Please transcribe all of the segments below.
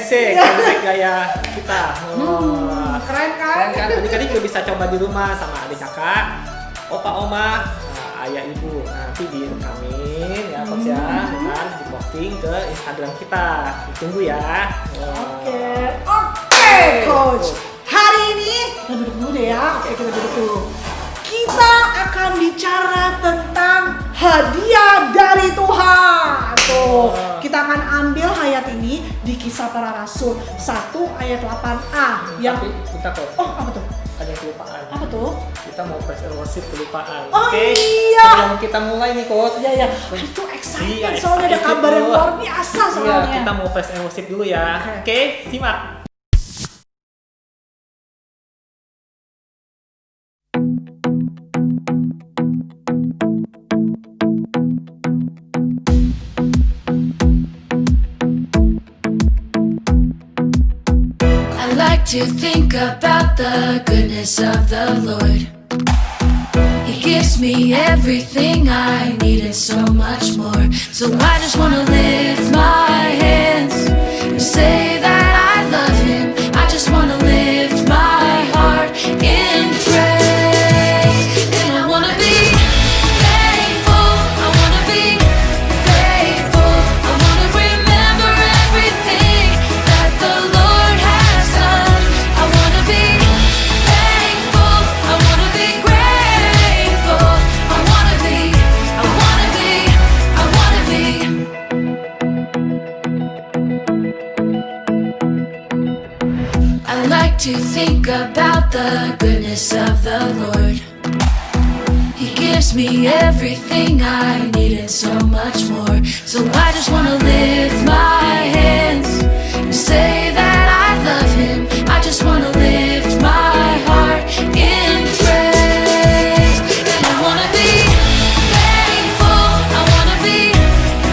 kresek gaya kita. Keren kan? Keren kan? Adik-adik juga bisa coba di rumah sama adik kakak, opa oma, ayah ibu. Nanti direkamin ya Coach ya, dan diposting ke Instagram kita. Ditunggu ya. Oke, Coach. Hari ini kita duduk dulu deh ya. Oke, kita duduk dulu. Kita akan bicara tentang hadiah dari Tuhan. Tuh, kita akan ambil ayat ini di Kisah Para Rasul 1 ayat 8a. Tapi kita Coach, apa tuh? ada yang kelupaan. Apa tuh? Kita mau praise and worship kelupaan. Oh Oke? iya. Sebelum kita mulai nih Coach. Iya. Itu excited Iya, soalnya ada excited kabar yang dulu. luar biasa soalnya. Iya, kita mau praise and worship dulu ya. Oke, simak. I like to think about the goodness of the Lord. He gives me everything I need and so much more. So I just wanna lift my hands and say that I love Him. I just wanna lift my heart in praise. And I wanna be thankful. I wanna be grateful. I wanna remember everything that the Lord has done. I wanna be thankful. I wanna be grateful. I wanna be. I like to think about the goodness of the Lord. He gives me everything I need and so much more. So I just wanna lift my hands and say that I love Him. I just wanna lift my heart in praise. And I wanna be thankful. I wanna be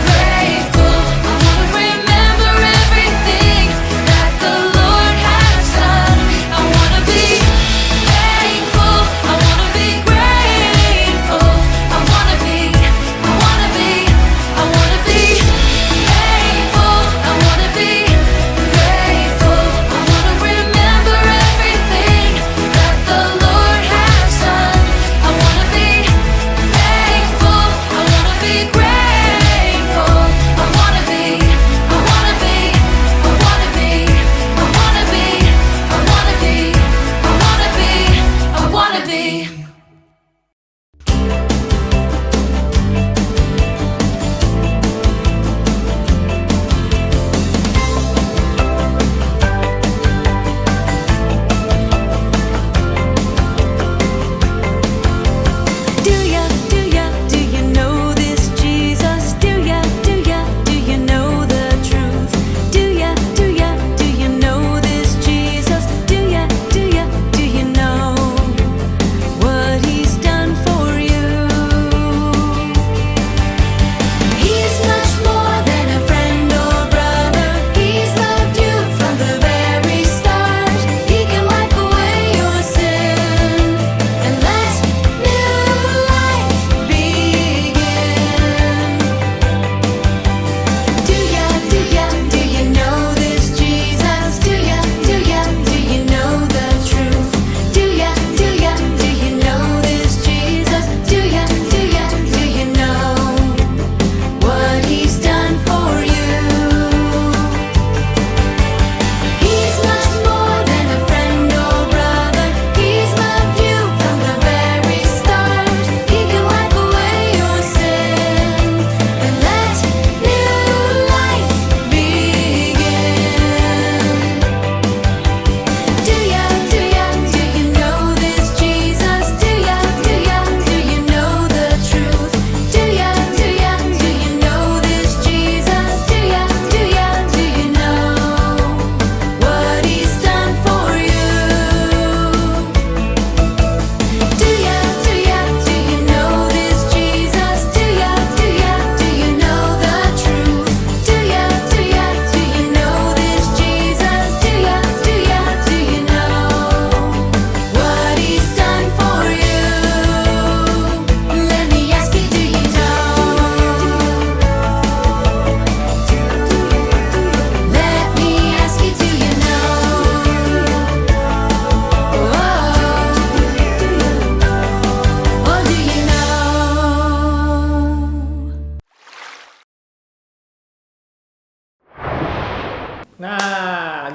grateful. I wanna remember everything that the Lord has done. I wanna be thankful. I wanna be grateful. I wanna be thankful. I wanna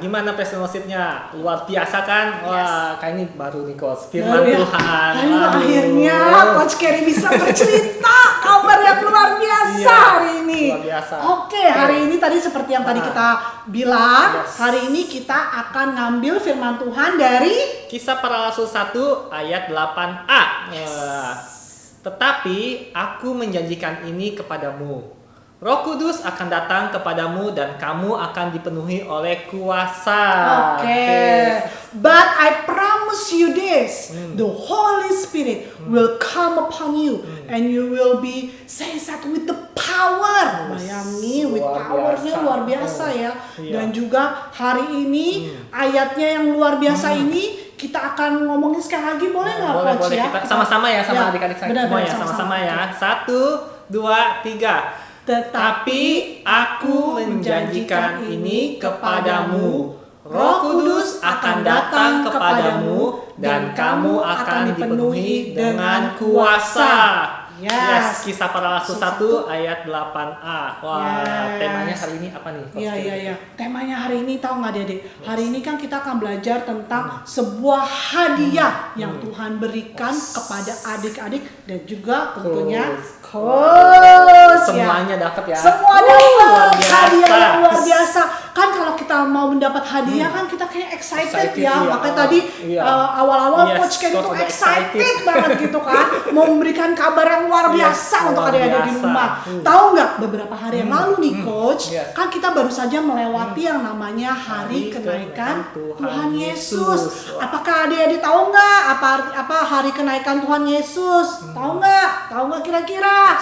gimana fellowship-nya? Luar biasa kan? Wah, kayak ini baru nih Coach. Firman Baru ya? Tuhan. Aduh, Aduh. akhirnya Coach Kerry bisa bercerita kabar yang luar biasa Iya, hari ini. luar biasa. Oke, hari ini tadi seperti yang tadi kita bilang, Yes. hari ini kita akan ngambil firman Tuhan dari Kisah Para Rasul 1 ayat 8a. Tetapi aku menjanjikan ini kepadamu. Roh Kudus akan datang kepadamu dan kamu akan dipenuhi oleh kuasa. Oke. But I promise you this, the Holy Spirit will come upon you and you will be seized with the power. Bayangin, with Luar powernya biasa. luar biasa ya. Iya. Dan juga hari ini ayatnya yang luar biasa ini kita akan ngomongin sekali lagi, boleh nggak Boleh, Coach boleh ya? kita sama-sama ya, sama Ya, adik-adik saya benar, semua benar, ya, sama-sama ya. Oke. 1, 2, 3. Tetapi aku menjanjikan ini kepadamu. Roh Kudus akan datang kepadamu dan kamu akan dipenuhi dengan kuasa. Yes. Kisah Para Rasul 1 ayat 8a. Wah, Yes. temanya hari ini apa nih? Coach Iya, Kerry? iya, iya. Temanya hari ini tahu nggak Dede? Hari ini kan kita akan belajar tentang sebuah hadiah yang Tuhan berikan kepada adik-adik dan juga tentunya coach. Semuanya dapat ya. Semua luar dapat biasa. hadiah yang luar biasa. Kan kalau kita mau mendapat hadiah kan kita kayak excited Excited, ya. iya. Makanya tadi Iya. awal-awal Yes, coach Ken itu Coach udah excited excited. banget gitu kan. Mau memberikan kabar yang luar Yes, biasa untuk luar adik-adik di biasa. rumah. Tahu nggak beberapa hari yang lalu nih coach, Yes. kan kita baru saja melewati yang namanya hari kenaikan Tuhan Yesus. Apakah adik-adik tahu nggak apa hari kenaikan Tuhan Yesus? Tahu nggak? Tahu nggak kira-kira?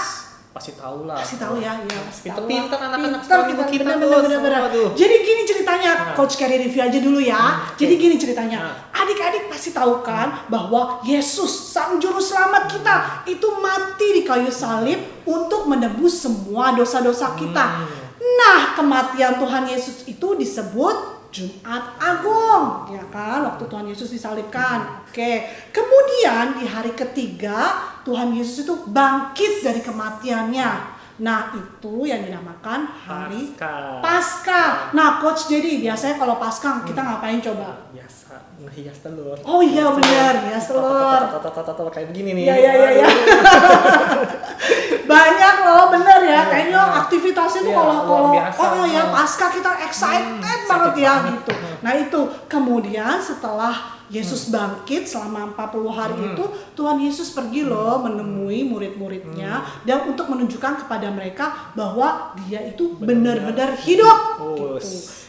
Pasti tahu lah. Pasti tahu ya, iya pasti tahu. Pinter-pinter anak-anak Pinter sekolah ibu kita, Coach. bener. Waduh. Jadi gini ceritanya, Coach Kerry review aja dulu ya. Jadi gini ceritanya, Nah. adik-adik pasti tahu kan bahwa Yesus Sang Juru Selamat kita itu mati di kayu salib untuk menebus semua dosa-dosa kita. Nah, kematian Tuhan Yesus itu disebut Jumat Agung, ya kan? Waktu Tuhan Yesus disalibkan. Oke. Kemudian di hari ketiga Tuhan Yesus itu bangkit dari kematiannya. Nah, itu yang dinamakan hari Paskah. Nah, Coach, jadi biasanya kalau Paskah kita ngapain coba? Biasa ngehias telur. Oh iya benar, hias telur. Kayak begini nih. Iya. Banyak loh, bener ya. Kayaknya aktivitasnya tuh Iya, kalau luar biasa. ya Paskah kita excited banget ya gitu. Nah itu kemudian setelah Yesus bangkit selama 40 hari itu Tuhan Yesus pergi loh menemui murid-muridnya dan untuk menunjukkan kepada mereka bahwa dia itu benar-benar hidup gitu.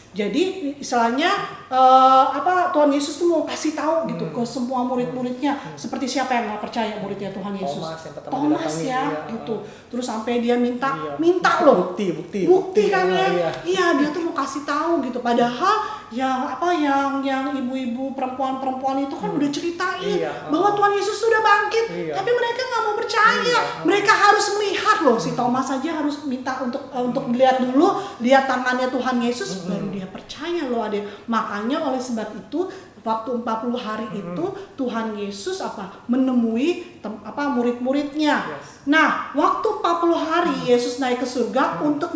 Jadi istilahnya Tuhan Yesus tuh mau kasih tahu gitu ke semua murid-muridnya. Seperti siapa yang nggak percaya muridnya Tuhan Yesus? Thomas yang pertama Thomas didatangi, ya iya. gitu. Terus sampai dia minta Iya. loh. Bukti Kan ya. iya. Iya, dia tuh mau kasih tahu gitu. Padahal yang ibu-ibu perempuan itu kan udah ceritain Iya. bahwa Tuhan Yesus sudah bangkit. Iya. Tapi mereka nggak mau percaya. Iya. Mereka harus melihat loh, si Thomas saja harus minta untuk melihat dulu, lihat tangannya Tuhan Yesus baru dia percaya loh adik. Makanya oleh sebab itu waktu 40 hari itu Tuhan Yesus menemui murid-muridnya. Yes. Nah, waktu 40 hari Yesus naik ke surga untuk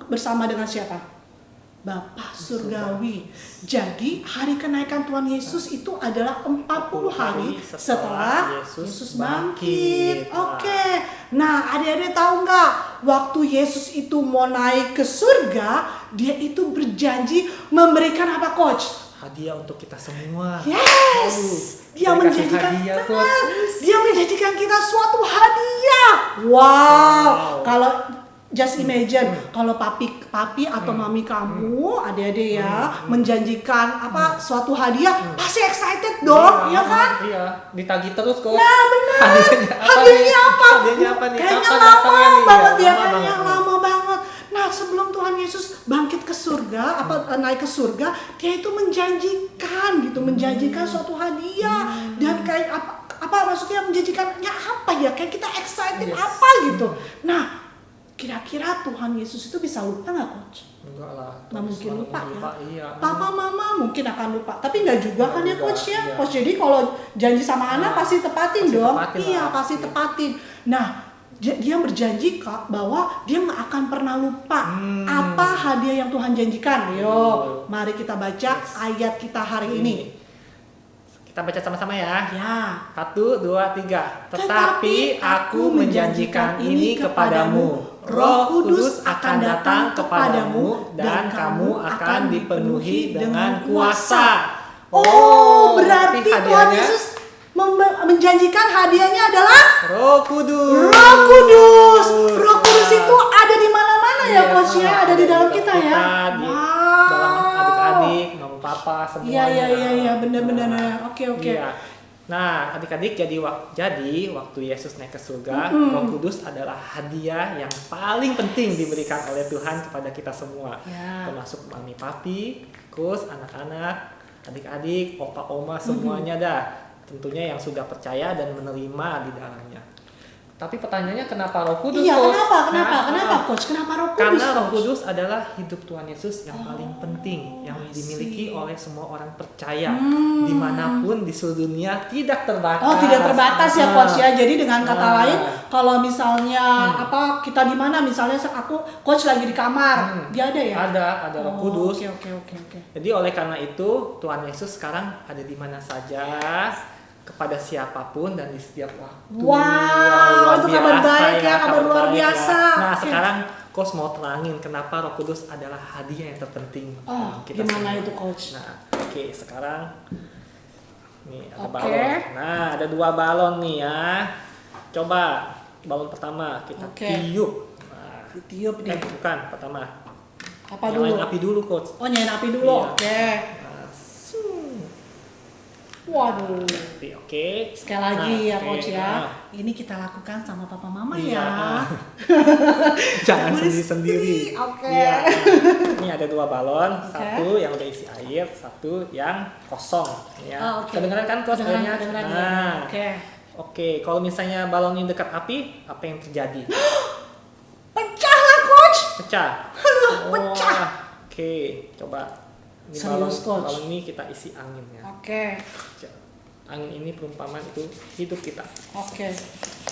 bersama dengan siapa? Bapa surgawi. Jadi hari kenaikan Tuhan Yesus itu adalah 40 hari setelah Yesus bangkit. Oke. Nah, adik-adik tahu nggak? Waktu Yesus itu mau naik ke surga, dia itu berjanji memberikan apa, Coach? Hadiah untuk kita semua. Yes. Dia Dikasih menjanjikan hadiah, benar. Coach. Dia menjanjikan kita suatu hadiah. Wow. Kalau just imagine kalau papi atau mami kamu, adik-adik ya, menjanjikan suatu hadiah, pasti excited dong, ya kan? Iya, ditagih terus kok. Nah, benar. Hadiahnya apa? Hadiahnya apa nih? Kayaknya Kapan lama datangnya nih? banget ya, Lama kayaknya banget. lama banget. Nah, sebelum Tuhan Yesus bangkit ke surga, naik ke surga, dia itu menjanjikan suatu hadiah dan kayak maksudnya menjanjikannya apa ya? Kayak kita excited Yes. apa gitu. Nah, kira-kira Tuhan Yesus itu bisa lupa nggak, Coach? Enggak lah. Nggak mungkin selalu lupa ya. Iya. Papa, mama mungkin akan lupa, tapi nggak juga kan ya, Nggak Coach juga, ya. iya. Coach, jadi kalau janji sama anak Nah, pasti tepatin pasti dong. tepatin Iya, lah. pasti Iya. tepatin. Nah, dia berjanji Kak bahwa dia nggak akan pernah lupa apa hadiah yang Tuhan janjikan. Ayo, mari kita baca ayat kita hari ini. Kita baca sama-sama ya. Ya. 1, 2, 3. Tetapi aku menjanjikan ini kepadamu. Roh Kudus akan datang kepadamu dan kamu akan dipenuhi dengan kuasa. Oh, berarti Tuhan hadiahnya Yesus menjanjikan hadiahnya adalah Roh Kudus. Roh Kudus. Roh Kudus itu ada di mana-mana ya, Iya, Coach ya, ada di dalam kita ya. Di dalam adik-adik, mama papa semuanya. Iya, benar-benar. Oke. Iya. Nah, adik-adik, jadi waktu Yesus naik ke surga, Roh Kudus adalah hadiah yang paling penting diberikan oleh Tuhan kepada kita semua. Ya. Termasuk mami papi, Kus, anak-anak, adik-adik, opa oma semuanya dah. Tentunya yang sudah percaya dan menerima di dalamnya. Tapi pertanyaannya kenapa Roh Kudus? Iya, Coach? kenapa Coach? Kenapa Roh Kudus? Karena Roh Coach? Kudus adalah hidup Tuhan Yesus yang paling penting, yang dimiliki oleh semua orang percaya, dimanapun di seluruh dunia, tidak terbatas. Oh, tidak terbatas ya Coach ya. Jadi dengan kata Nah. lain, kalau misalnya kita di mana, misalnya aku Coach lagi di kamar, dia ada ya? Ada Roh Kudus. Oke. Jadi oleh karena itu Tuhan Yesus sekarang ada di mana saja, kepada siapapun dan di setiap waktu. Wow, itu kabar baik ya, kabar luar baik biasa. Nah, Oke. sekarang Coach mau terangin kenapa Roh Kudus adalah hadiah yang terpenting. Oh, kita gimana semua. itu Coach? Nah, oke, sekarang nih ada Oke. balon. Nah, ada 2 balon nih ya. Coba balon pertama kita Oke. tiup. Nah, Ditiup nih. bukan pertama. Apa Nyalain dulu? api dulu, Coach. Oh, nyalain api dulu. Iya. Oke. Nah, Waduh. oke. Sekali lagi ya oke. Coach ya. Nah, Ini kita lakukan sama papa mama iya. ya. Jangan Boleh sendiri-sendiri. Oke. Iya. Ini ada 2 balon, Oke. satu yang udah isi air, satu yang kosong. Ya. Oh, oke. Kedengeran kan Coach airnya? Kedengeran, ya. Nah, Oke. oke. Kalau misalnya balon ini dekat api, apa yang terjadi? Pecah lah Coach. Pecah. pecah. Wah, oke, coba. Ini Serius, Coach? balon ini kita isi angin ya. Oke. Angin ini perumpamaan itu hidup kita. Oke.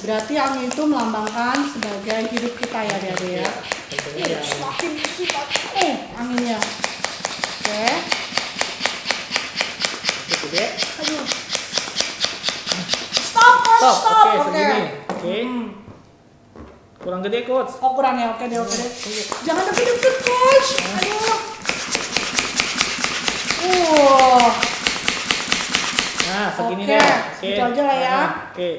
Berarti angin itu melambangkan sebagai hidup kita ya, Dede ya. Tentunya yang Semakin sifat anginnya. Oke. itu deh. Aduh. Stop, Coach. Stop. Stop. Oke, segini. Oke. Kurang gede, Coach. Oh, kurang ya. Oke deh. Jangan deket-deket, Coach. Aduh. Nah, segini Oke, deh. segitu aja lah ya. Nah, oke.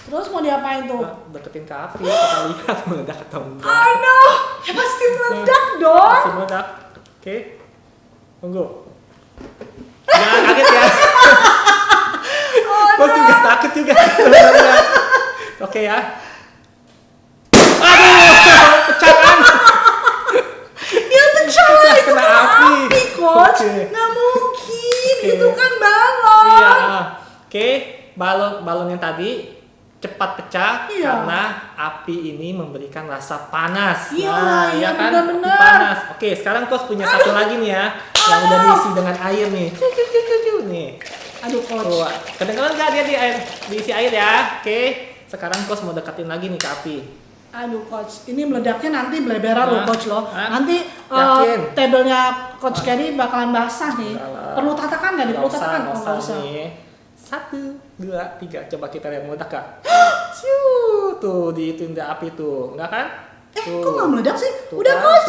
Terus mau diapain tuh? Nah, deketin ke api, kita lihat meledak atau enggak. Aduh, ya pasti meledak dong. Masih meledak. Oke. Tunggu. Jangan kaget ya. Coach juga takut juga sebenarnya. Oke ya. Aduh, pecah kan? Ya pecah lah, itu Kena kan api. api, Coach. Oke. Nggak mungkin, Oke. itu kan balon. Iya. Oke, balon yang tadi cepat pecah Iya. karena api ini memberikan rasa panas. Iya, iya, ya kan? benar-benar. Panas. Oke, sekarang Coach punya satu lagi nih ya, yang udah diisi dengan air nih. Nih. Aduh, Coach. Tuh, kedengeran nggak dia diisi air ya? Oke, sekarang Coach mau deketin lagi nih ke api. Aduh, Coach. Ini meledaknya nanti beleberan loh, Hah? Coach loh. Hah? Nanti Yakin? tabelnya Coach Kerry bakalan basah nih. Enggak lah. Perlu tatakan nggak nih? Perlu tatakan? Oh, nggak usah. nih. 1, 2, 3. Coba kita lihat meledak gak? Siu, tuh diituin di api tuh, enggak kan? Kok nggak meledak sih? Tuh Udah, kan? Coach.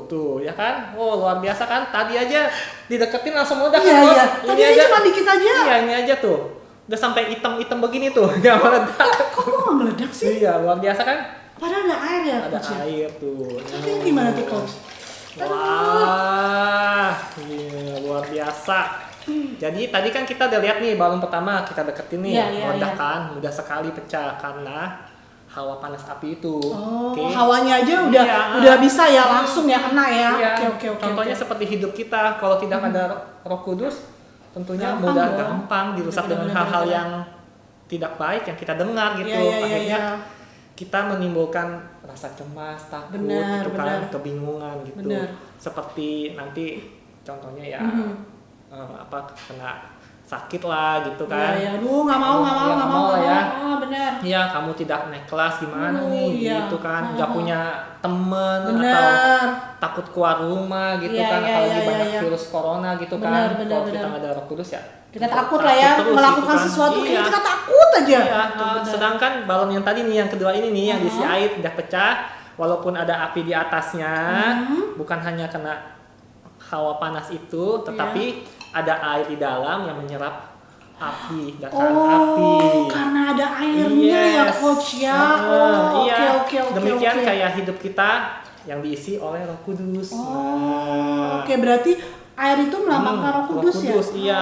Tuh, ya kan? Oh, luar biasa kan? Tadi aja dideketin langsung meledak Iya, kan, Coach? iya. Tadi aja cuma dikit aja. Iya, ini aja tuh. Udah sampai hitam-hitam begini tuh, nggak meledak. Kok nggak meledak sih? Iya, luar biasa kan? Padahal ada air ya, Ada Coach. Ya? air tuh. Tapi gimana tuh, Coach? Wah, iya, luar biasa. Jadi tadi kan kita udah lihat nih balon pertama kita deketin nih, Iya, meledak iya. kan, mudah sekali pecah karena hawa panas api itu. Oh, Oke. hawanya aja Iya. udah bisa ya langsung ya kena ya. Iya. Oke. Contohnya seperti hidup kita, kalau tidak ada Roh Kudus, tentunya Gampang mudah dong. gampang dirusak dengan Benar-benar. hal-hal yang tidak baik yang kita dengar gitu. Iya. Akhirnya kita menimbulkan rasa cemas, takut, Benar, gitu kan, benar. kebingungan gitu. Benar. Seperti nanti contohnya ya kena sakit lah gitu kan. Iya, aduh nggak mau Ya, nggak mau lah ya. benar. benar. Iya, kamu tidak naik kelas gimana nih, iya. gitu kan, nggak punya temen Benar. atau takut keluar rumah gitu Iya, kan, iya, apalagi iya, banyak iya. virus corona gitu Benar, kan. benar, Kalau kita benar. nggak ada Roh Kudus ya, Kita takut lah ya terus melakukan gitu kan. sesuatu Iya. kayak kita takut aja. Iya, Benar. sedangkan balon yang tadi nih, yang kedua ini nih, yang diisi Uh-huh. air tidak pecah, walaupun ada api di atasnya, bukan hanya kena hawa panas itu, tetapi ada air di dalam yang menyerap api, dataran api. Oh, karena ada airnya ya Yes. coach ya. Nah, iya. Oke. Demikian kayak hidup kita yang diisi oleh Roh Kudus. Oh, oke, berarti air itu melambangkan Roh Kudus ya. Iya.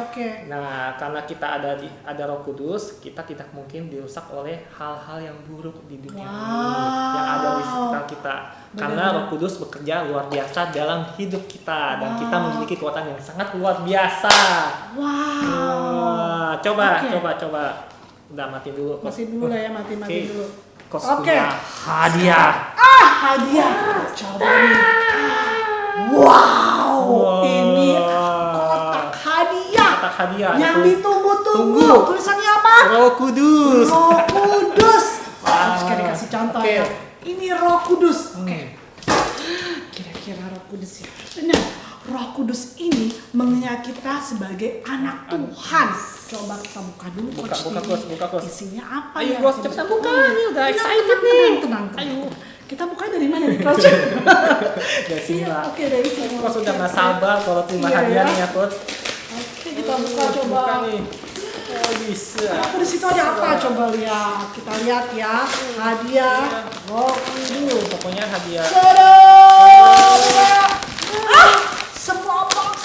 Oke. Nah, karena kita ada Roh Kudus, kita tidak mungkin dirusak oleh hal-hal yang buruk di dunia ini yang ada di sekitar kita. Karena Roh Kudus bekerja luar biasa dalam hidup kita dan kita memiliki kekuatan yang sangat luar biasa. Wow. Coba. Oke. Udah mati dulu. Masih dulu lah ya, mati Oke. dulu. Kos Oke. punya hadiah. Hadiah. Coba nih. Wow, ini kotak hadiah. Kotak hadiah. Yang itu ditunggu-tunggu. Tunggu. Tulisannya apa? Roh Kudus. Roh Kudus. Wah. Sekali kasih contoh Oke. ya. Ini Roh Kudus. Oke. Kira-kira Roh Kudus ya. Benar. Roh Kudus ini mengingat kita sebagai anak Tuhan. Coba kita buka dulu coach. Buka, Coach. Isinya apa Ayo, ya? Coach, cepetan buka. Ini udah excited tenang, nih. Tenang. Ayo. Kita buka dari mana nih coach? Dari sini lah. Oke, dari sini. Coach udah nggak sabar kalau terima Iya, hadiahnya ya. ya, Coach. Oke, kita buka coba. Buka nih. Oh, bisa. Aku di situ ada apa? Coba lihat. Kita lihat ya. Hadiah Roh Kudus. Pokoknya hadiah. Tada! Semua box.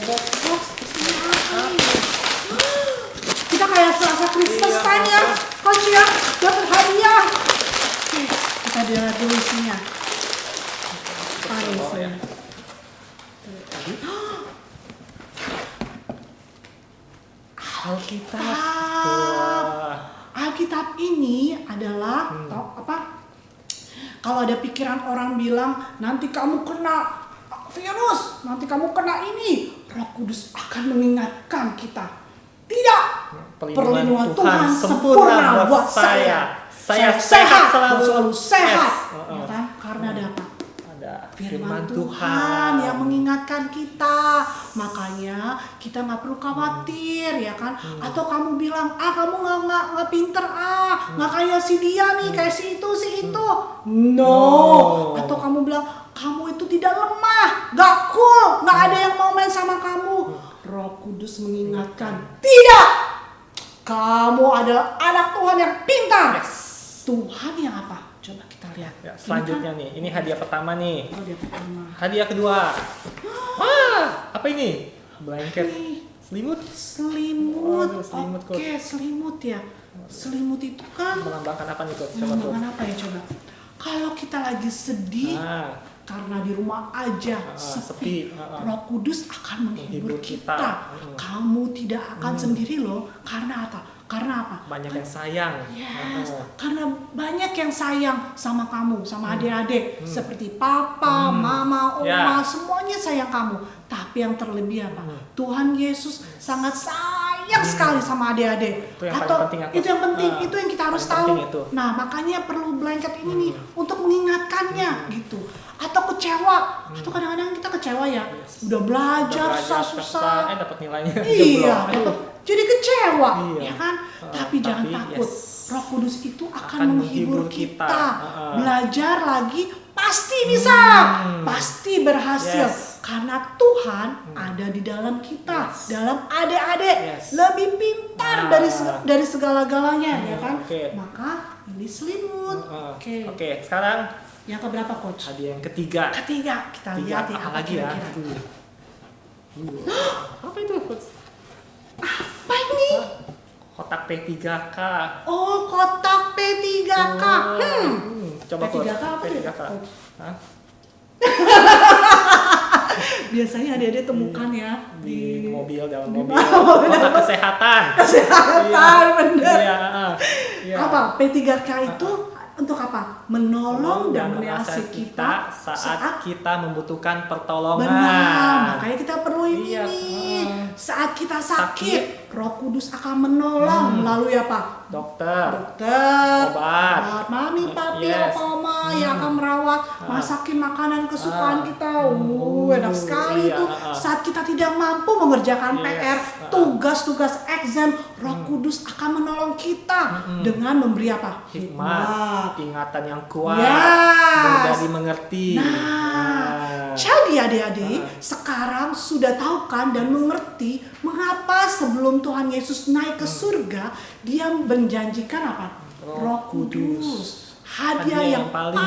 Box. Isinya apa nih? Kita kayak selasa Christmas Iya. time ya, coach ya. Dapat hadiah. Oke, kita lihat dulu isinya. Apa Oh, isinya? ya. Alkitab. Wah. Alkitab ini adalah apa? Kalau ada pikiran orang bilang nanti kamu kena virus, nanti kamu kena ini, Roh Kudus akan mengingatkan kita. Tidak. Perlindungan Tuhan sempurna buat saya. Saya sehat selalu selalu. sehat. Yes. Ya kan? Karena ada apa? Ada Firman Tuhan yang mengingatkan kita. Makanya kita nggak perlu khawatir ya kan. Atau kamu bilang kamu nggak pinter nggak kayak si dia nih, kayak si itu no. Atau kamu bilang kamu itu tidak lemah, nggak cool, nggak ada yang mau main sama kamu. Roh Kudus mengingatkan, tidak, kamu adalah anak Tuhan yang pintar. Tuhan yang apa? Coba kita lihat. Ya, selanjutnya nih, ini hadiah pertama nih. Hadiah pertama. Hadiah kedua. Wah, apa ini? Blanket. Selimut. Selimut. Oh, selimut, Coach. Oke, selimut ya. Selimut itu kan Melambangkan apa nih, Coach? Coba, Coach. melambangkan apa ya coba? Kalau kita lagi sedih Nah, karena di rumah aja sepi, sepi. Roh Kudus akan menghibur Menghibur kita. kita. Kamu tidak akan sendiri loh. Karena apa? Karena apa? banyak yang sayang. Yes, karena banyak yang sayang sama kamu, sama adik-adik, seperti papa, mama, oma, semuanya sayang kamu. Tapi yang terlebih apa? Tuhan Yesus sangat sayang sekali sama adik-adik. Itu yang paling Atau penting, aku. itu yang penting, itu yang kita harus Paling tahu. penting itu. Nah, makanya perlu blanket ini nih untuk mengingatkannya gitu. Atau kecewa, atau kadang-kadang kita kecewa ya, udah belajar susah-susah, dapat nilainya iya, jeblok. dapat jadi kecewa, Iya. ya kan? Tapi jangan takut. yes. Roh Kudus itu akan Akan menghibur menghibur kita. kita. Uh-uh. Belajar lagi pasti bisa, pasti berhasil. Yes. Karena Tuhan ada di dalam kita, Yes. dalam adik-adik, Yes. lebih pintar dari segala-galanya, ya kan? Oke. Maka ini selimut. Oke. Oke, sekarang Yang keberapa coach? hadiah yang ketiga. Ketiga, kita lihat ya apa lagi ya? kira-kira. Apa itu, Coach? Apa ini? Kotak P3K. Oh, kotak P3K. Coba, Coach. P3K apa ya? P3K. Hah? Biasanya adik-adik temukan ya Di mobil, dalam di mobil. mobil. Kotak kesehatan. Kesehatan, bener. Iya, iya. Apa? P3K itu untuk apa? Menolong dan mengasihi kita saat kita membutuhkan pertolongan. benar. Makanya kita perlu ini Iya. nih. Saat kita sakit, Roh Kudus akan menolong melalui apa? Dokter, Dokter, obat, mami, papi, yes. opa, oma yang akan merawat, masakin makanan kesukaan kita. Enak sekali iya, itu. Saat kita tidak mampu mengerjakan Yes. PR, tugas-tugas exam, Roh Kudus akan menolong kita dengan memberi apa? hikmat, ingatan yang kuat, Yes. mudah dimengerti. Nah, jadi adik-adik, sekarang sudah tahu kan dan mengerti mengapa sebelum Tuhan Yesus naik ke surga, dia menjanjikan apa? Roh Kudus. Hadiah yang paling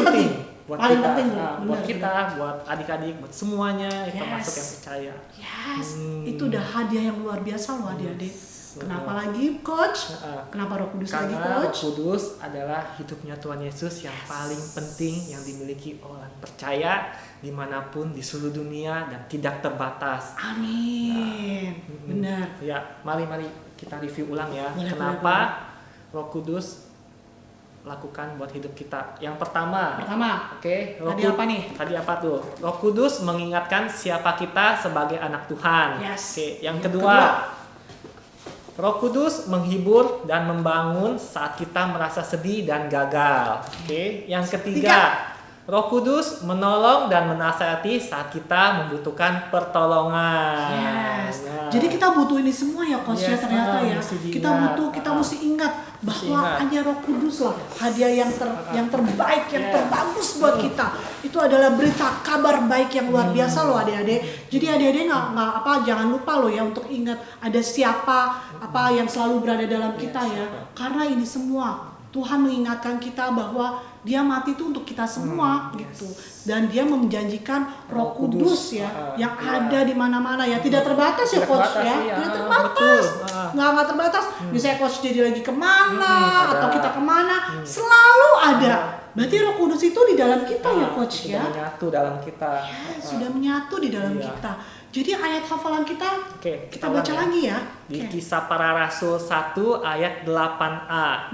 penting. buat Paling kita, penting, buat benar, kita, buat adik-adik, buat semuanya, Yes. termasuk yang percaya. Yes, itu udah hadiah yang luar biasa loh adik-adik. Kenapa lagi Coach? Kenapa Roh Kudus lagi Karena Roh Coach? Kudus adalah hidupnya Tuhan Yesus yang paling penting yang dimiliki orang percaya dimanapun di seluruh dunia dan tidak terbatas. Amin. Benar. Ya, mari kita review ulang ya. Boleh, Kenapa Roh Kudus lakukan buat hidup kita? Yang pertama, oke, Tadi apa nih? Tadi apa tuh? Roh Kudus mengingatkan siapa kita sebagai anak Tuhan. Yes. Oke, yang kedua, Roh Kudus menghibur dan membangun saat kita merasa sedih dan gagal. Oke, yang ketiga, Roh Kudus menolong dan menasihati saat kita membutuhkan pertolongan. Yes. Nah. Jadi kita butuh ini semua ya Coach ya Yes, ternyata ya. mesti diingat. Kita butuh, kita mesti ingat bahwa ingat. hanya Roh Kudus lah hadiah yang terbaik, yang Yes. terbagus buat kita. Itu adalah berita kabar baik yang luar biasa loh adik-adik. Jadi adik-adik jangan lupa loh ya untuk ingat ada siapa yang selalu berada dalam kita ya. Karena ini semua Tuhan mengingatkan kita bahwa dia mati itu untuk kita semua gitu, dan dia menjanjikan Roh Kudus ya yang ada di mana-mana ya, tidak terbatas ya Tidak Coach terbatas, ya, iya. tidak terbatas, Betul. nggak terbatas. Misalnya Coach jadi lagi kemana ada. atau kita kemana, selalu ada. Berarti Roh Kudus itu di dalam kita ya Coach sudah ya. menyatu dalam kita. Sudah menyatu di dalam Iya. kita. Jadi ayat hafalan kita Oke, kita baca ulang ya. lagi ya. Di Oke. Kisah Para Rasul 1 ayat 8a.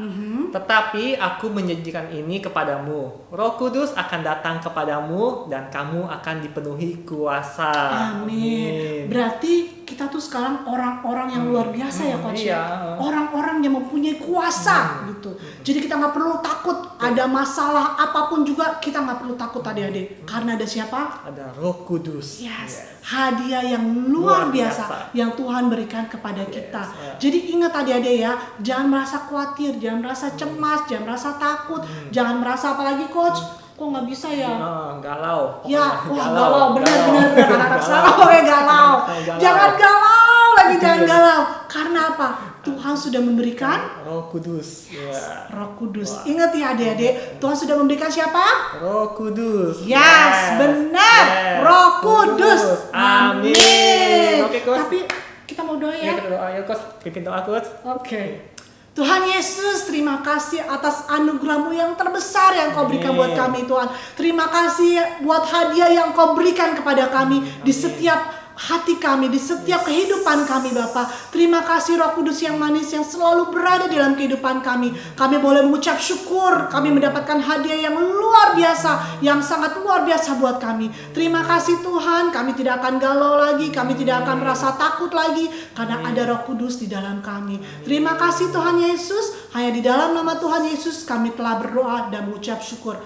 Tetapi aku menjanjikan ini kepadamu, Roh Kudus akan datang kepadamu dan kamu akan dipenuhi kuasa. Amin. Berarti kita tuh sekarang orang-orang yang luar biasa ya Coach ya. Iya. Orang-orang yang mempunyai kuasa gitu. Jadi kita nggak perlu takut ada masalah apapun juga, kita nggak perlu takut adik-adik. Karena ada siapa? Ada Roh Kudus. Yes. Hadiah yang luar biasa yang Tuhan berikan kepada kita. Jadi ingat adik-adik ya, jangan merasa khawatir, jangan merasa cemas, jangan merasa takut, jangan merasa apalagi Coach, kok nggak bisa ya? Galau. Ya, Pokoknya wah galau, benar anak-anak sekarang pokoknya galau. Galau. Jangan galau lagi, jangan galau. Karena apa? Tuhan sudah memberikan Roh Kudus. Ya. Roh Kudus. Ingat ya adik-adik, Tuhan sudah memberikan siapa? Roh Kudus. Yes, benar. Roh Kudus. Amin. Oke, Coach. Tapi kita mau doa Ya, ya. kita doa ya, Coach. Pimpin doa, Coach. Oke. Tuhan Yesus, terima kasih atas anugerah-Mu yang terbesar yang Kau berikan buat kami Tuhan. Terima kasih buat hadiah yang Kau berikan kepada kami di setiap hati kami, di setiap kehidupan kami Bapa. Terima kasih Roh Kudus yang manis yang selalu berada dalam kehidupan kami. Kami boleh mengucap syukur, kami mendapatkan hadiah yang luar biasa, yang sangat luar biasa buat kami. Terima kasih Tuhan, kami tidak akan galau lagi, kami tidak akan merasa takut lagi karena ada Roh Kudus di dalam kami. Terima kasih Tuhan Yesus, hanya di dalam nama Tuhan Yesus kami telah berdoa dan mengucap syukur.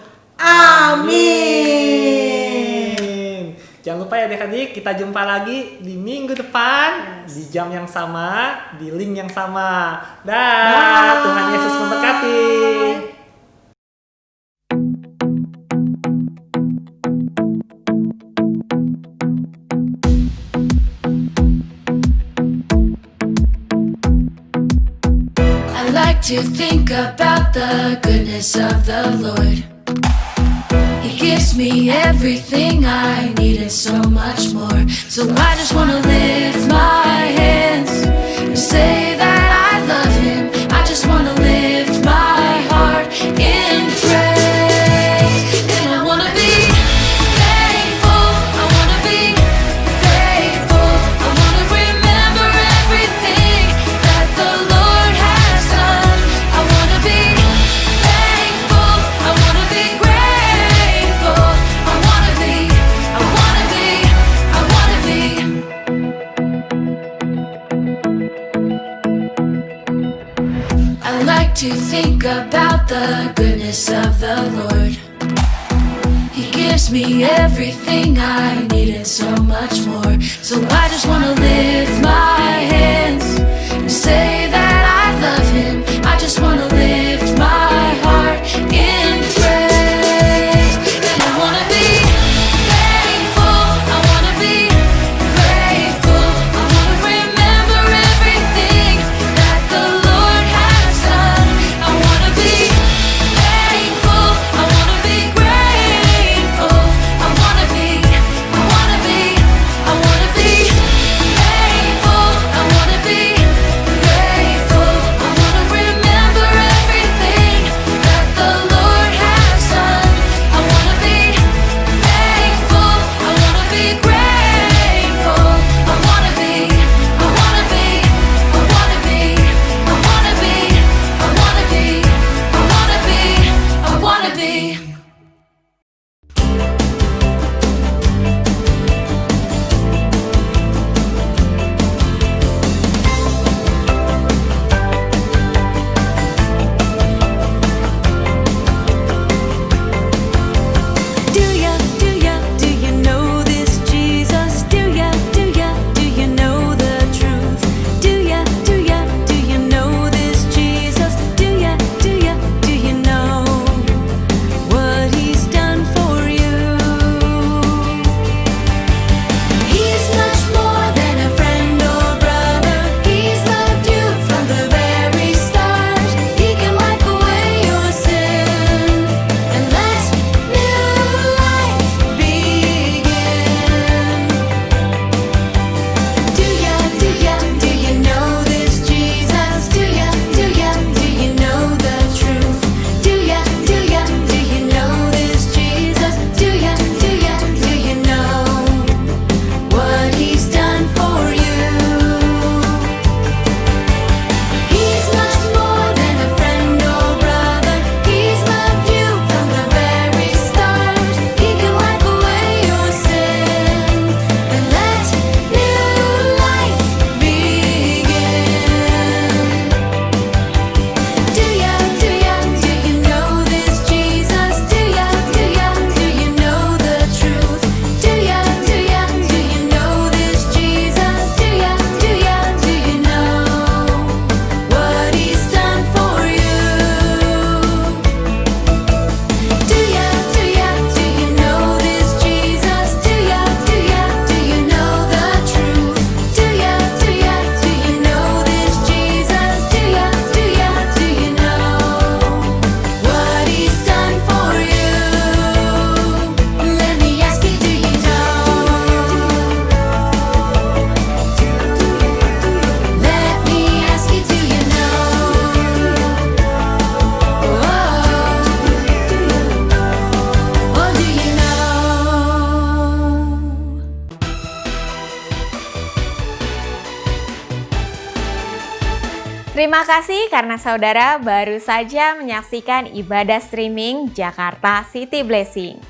Amin. Jangan lupa ya adik-adik, kita jumpa lagi di minggu depan, di jam yang sama, di link yang sama. Dah, Tuhan Yesus memberkati. I like to think about the goodness of the Lord. He gives me everything I need and so much more. So I just wanna lift my hands and say that I love Him. I just wanna lift my heart in praise. And I wanna be thankful. I wanna be grateful. I wanna remember everything that the Lord has done. I wanna be thankful. I wanna be grateful. I wanna be, I wanna be, I wanna be. to think about the goodness of the Lord. He gives me everything I need and so much more. So I just wanna lift my hands and say that I love Him. I just wanna lift my heart in praise. And I wanna be thankful, I wanna be grateful, I wanna remember everything that the Lord has done. I wanna be thankful, I wanna be grateful, I wanna be thankful, I wanna be grateful, I wanna remember everything that the Lord has done. I wanna be thankful, I wanna be grateful, I wanna be, I wanna be, I wanna be, I wanna be, I wanna be, I wanna be, I wanna be. Do you know this Jesus? Do you know the truth? Do you know this Jesus? Do you know what He's done for you? He's much more than a friend or brother. He's loved you from the very start. He can wipe away your sin and let new life begin. Do you know this Jesus? Do you know the truth? Do you know this Jesus? Do you know what He's done for you? He's much more than a friend or brother. He's loved you from the very start. He can wipe away your sin and let new life begin. Do you know this Jesus? Do you know the truth? Do you know this Jesus? Do you know what He's done for you? Do you know this Jesus? Do you know the truth? Do you know this Jesus? Do you know what He's done for you? Let me ask you, do you know? Let me ask you, do you know? Oh, do you know? Terima kasih karena saudara baru saja menyaksikan ibadah streaming Jakarta City Blessing.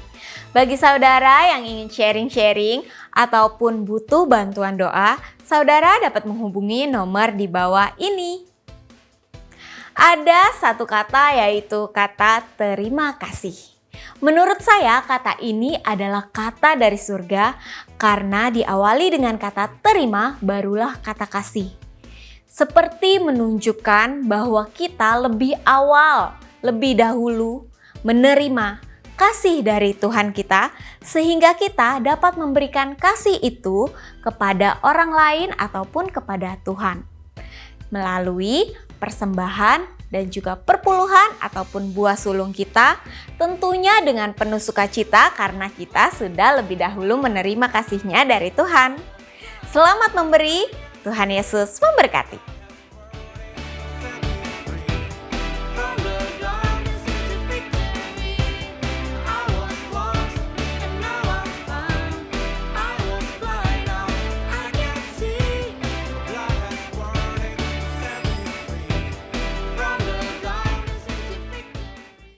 Bagi saudara yang ingin sharing-sharing ataupun butuh bantuan doa, saudara dapat menghubungi nomor di bawah ini. Ada satu kata, yaitu kata terima kasih. Menurut saya kata ini adalah kata dari surga karena diawali dengan kata terima barulah kata kasih. Seperti menunjukkan bahwa kita lebih awal, lebih dahulu menerima kasih dari Tuhan kita sehingga kita dapat memberikan kasih itu kepada orang lain ataupun kepada Tuhan melalui persembahan dan juga perpuluhan ataupun buah sulung kita, tentunya dengan penuh sukacita karena kita sudah lebih dahulu menerima kasih-Nya dari Tuhan. Selamat memberi, Tuhan Yesus memberkati.